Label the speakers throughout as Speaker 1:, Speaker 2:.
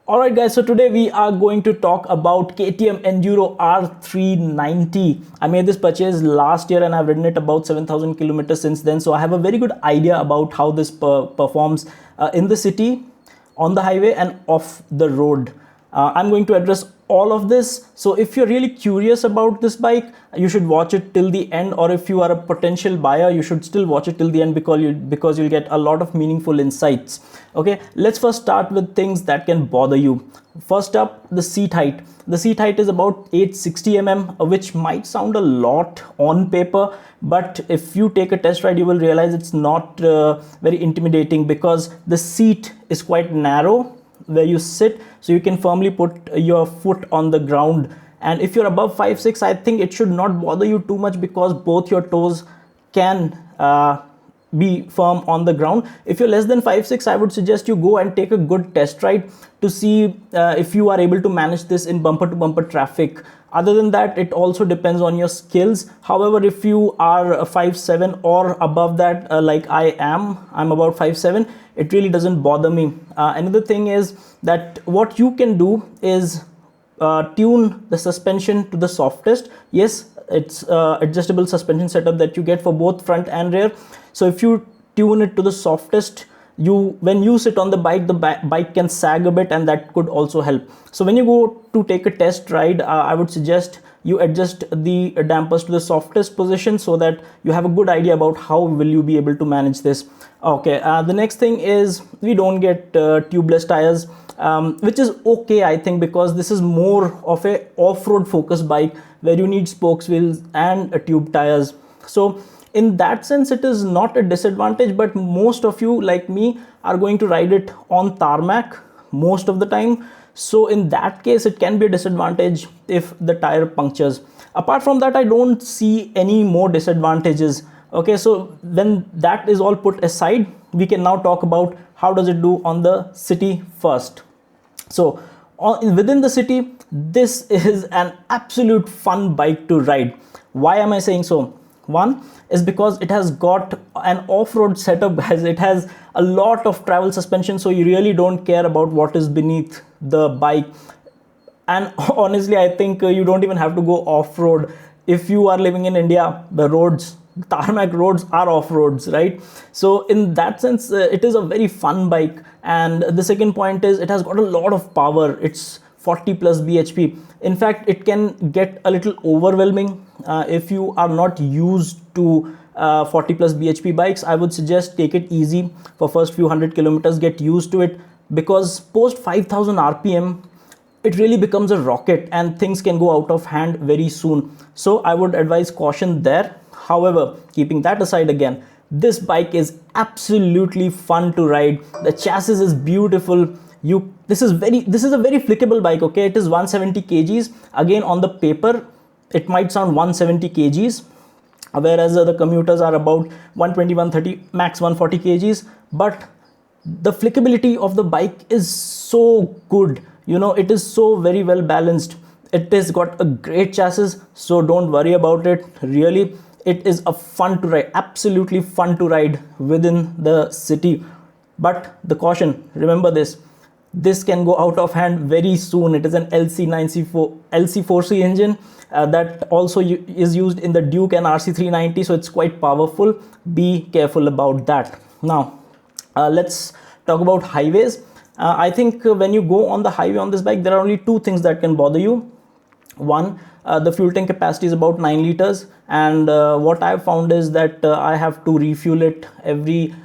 Speaker 1: Alright guys, so today we are going to talk about KTM Enduro R 390. I made this purchase last year and I've ridden it about 7,000 kilometers since then. So I have a very good idea about how this performs in the city, on the highway and off the road. I'm going to address all of this. So if you're really curious about this bike, you should watch it till the end, or if you are a potential buyer, you should still watch it till the end because you'll get a lot of meaningful insights. Okay, let's first start with things that can bother you. First up, the seat height. The seat height is about 860 mm, which might sound a lot on paper, but if you take a test ride, you will realize it's not very intimidating because the seat is quite narrow where you sit, so you can firmly put your foot on the ground. And if you're above 5'6", I think it should not bother you too much because both your toes can be firm on the ground. If you're less than 5'6", I would suggest you go and take a good test ride to see if you are able to manage this in bumper to bumper traffic. Other than that, it also depends on your skills. However, if you are 5'7" or above that, like I'm about 5'7", it really doesn't bother me. Another thing is that what you can do is tune the suspension to the softest. Yes, it's adjustable suspension setup that you get for both front and rear. So if you tune it to the softest, when you sit on the bike can sag a bit, and that could also help. So when you go to take a test ride, I would suggest you adjust the dampers to the softest position so that you have a good idea about how will you be able to manage this. Okay, the next thing is we don't get tubeless tires, which is okay, I think, because this is more of a off-road focused bike where you need spokes wheels and tube tires. So in that sense, it is not a disadvantage, but most of you like me are going to ride it on tarmac most of the time. So in that case, it can be a disadvantage if the tire punctures. Apart from that, I don't see any more disadvantages. Okay, so when that is all put aside, we can now talk about how does it do on the city first. So within the city, this is an absolute fun bike to ride. Why am I saying so? One is because it has got an off-road setup, as it has a lot of travel suspension, so you really don't care about what is beneath the bike. And honestly, I think you don't even have to go off-road. If you are living in India, the tarmac roads are off-roads, right? So in that sense, it is a very fun bike. And the second point is it has got a lot of power. It's 40 plus bhp. In fact, it can get a little overwhelming if you are not used to 40 plus bhp bikes. I would suggest take it easy for first few 100 kilometers, get used to it, because post 5000 rpm it really becomes a rocket and things can go out of hand very soon. So I would advise caution there. However, keeping that aside, again, this bike is absolutely fun to ride. The chassis is beautiful. This is a very flickable bike. Okay, it is 170 kgs. Again, on the paper it might sound 170 kgs, whereas the commuters are about 120, 130, max 140 kgs. But the flickability of the bike is so good. It is so very well balanced. It has got a great chassis, so don't worry about it. Really, it is a fun to ride, absolutely fun to ride within the city. But the caution, remember this can go out of hand very soon. It is an LC4C engine that also is used in the Duke and RC390, so it's quite powerful. Be careful about that. Now let's talk about highways. I think when you go on the highway on this bike, there are only two things that can bother you. One, the fuel tank capacity is about 9 liters, and what I've found is that I have to refuel it every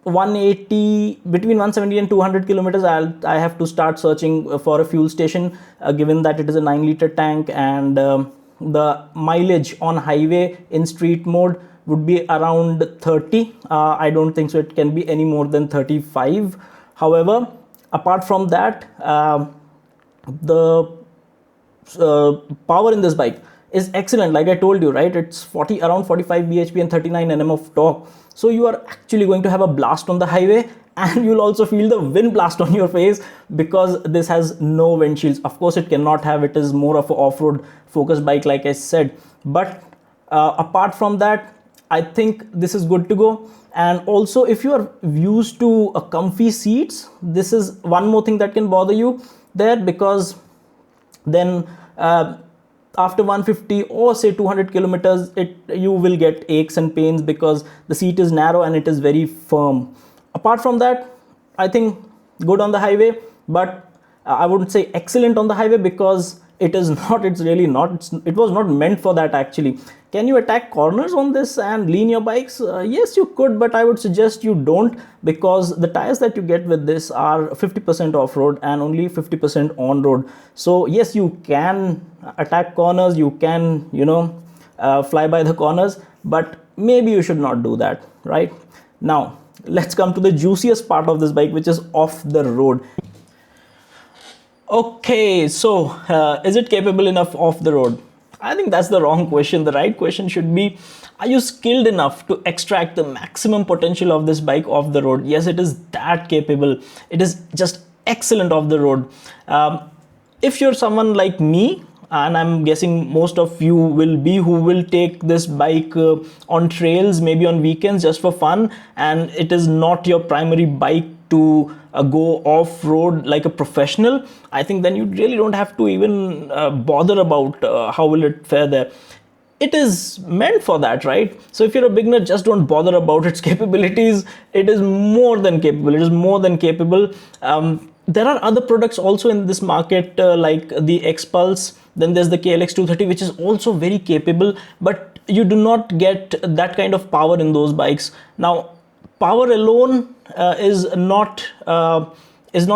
Speaker 1: 180, between 170 and 200 kilometers. I have to start searching for a fuel station, given that it is a 9-liter tank, and the mileage on highway in street mode would be around 30. I don't think so it can be any more than 35. However, apart from that, the power in this bike is excellent. Like I told you, right, it's around 45 bhp and 39 Nm of torque. So you are actually going to have a blast on the highway, and you'll also feel the wind blast on your face because this has no windshields. Of course, it cannot have. It is more of an off-road focused bike, like I said. But apart from that, I think this is good to go. And also, if you are used to comfy seats, this is one more thing that can bother you there, because then after 150 or say 200 kilometers, you will get aches and pains because the seat is narrow and it is very firm. Apart from that, I think good on the highway, but I wouldn't say excellent on the highway, because it is not, it's really not, it was not meant for that actually. Can you attack corners on this and lean your bikes? Yes, you could, but I would suggest you don't, because the tires that you get with this are 50% off-road and only 50% on-road. So yes, you can attack corners, you can, fly by the corners, but maybe you should not do that, right? Now let's come to the juiciest part of this bike, which is off the road. Okay, so is it capable enough off the road? I think that's the wrong question. The right question should be, are you skilled enough to extract the maximum potential of this bike off the road? Yes, it is that capable. It is just excellent off the road. If you're someone like me, and I'm guessing most of you will be, who will take this bike on trails, maybe on weekends just for fun, and it is not your primary bike to go off-road like a professional, I think then you really don't have to even bother about how will it fare there. It is meant for that, right? So if you're a beginner, just don't bother about its capabilities. It is more than capable. It is more than capable. There are other products also in this market, like the X-Pulse. Then there's the KLX 230, which is also very capable, but you do not get that kind of power in those bikes. Now, power alone is not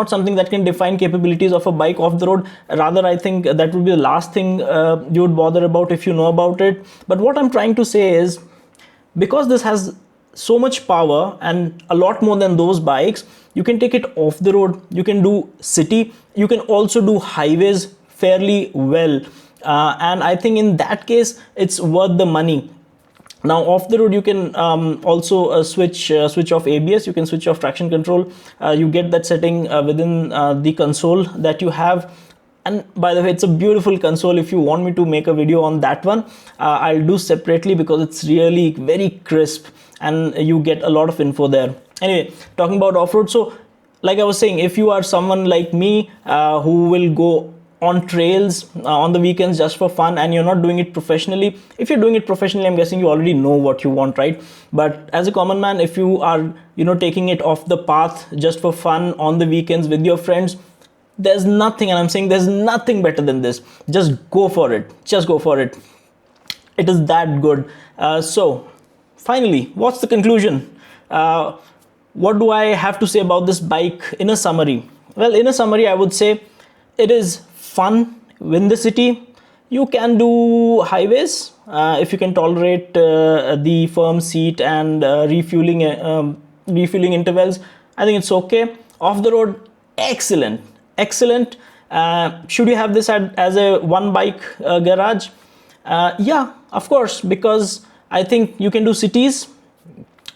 Speaker 1: something that can define capabilities of a bike off the road. Rather, I think that would be the last thing you would bother about if you know about it. But what I'm trying to say is, because this has so much power and a lot more than those bikes, you can take it off the road, you can do city, you can also do highways fairly well, and I think in that case it's worth the money. Now off the road, you can also switch off ABS, you can switch off traction control. You get that setting within the console that you have. And by the way, it's a beautiful console. If you want me to make a video on that one, I'll do separately, because it's really very crisp and you get a lot of info there. Anyway, talking about off-road, so like I was saying, if you are someone like me who will go on trails on the weekends just for fun, and you're not doing it professionally. If you're doing it professionally, I'm guessing you already know what you want, right? But as a common man, if you are taking it off the path just for fun on the weekends with your friends, there's nothing, and I'm saying there's nothing better than this. Just go for it. Just go for it. It is that good. So finally, what's the conclusion? What do I have to say about this bike in a summary? Well, in a summary, I would say it is fun in the city. You can do highways if you can tolerate the firm seat and refueling intervals. I think it's okay. Off the road, excellent. Should you have this as a one bike garage? Yeah, of course, because I think you can do cities,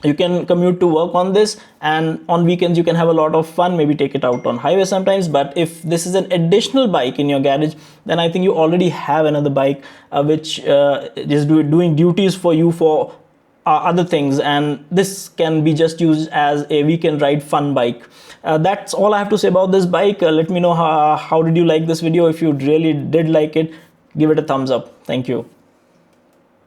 Speaker 1: you can commute to work on this, and on weekends you can have a lot of fun, maybe take it out on highway sometimes. But if this is an additional bike in your garage, then I think you already have another bike which is doing duties for you for other things, and this can be just used as a weekend ride fun bike. That's all I have to say about this bike. Let me know how did you like this video. If you really did like it, give it a thumbs up. Thank you.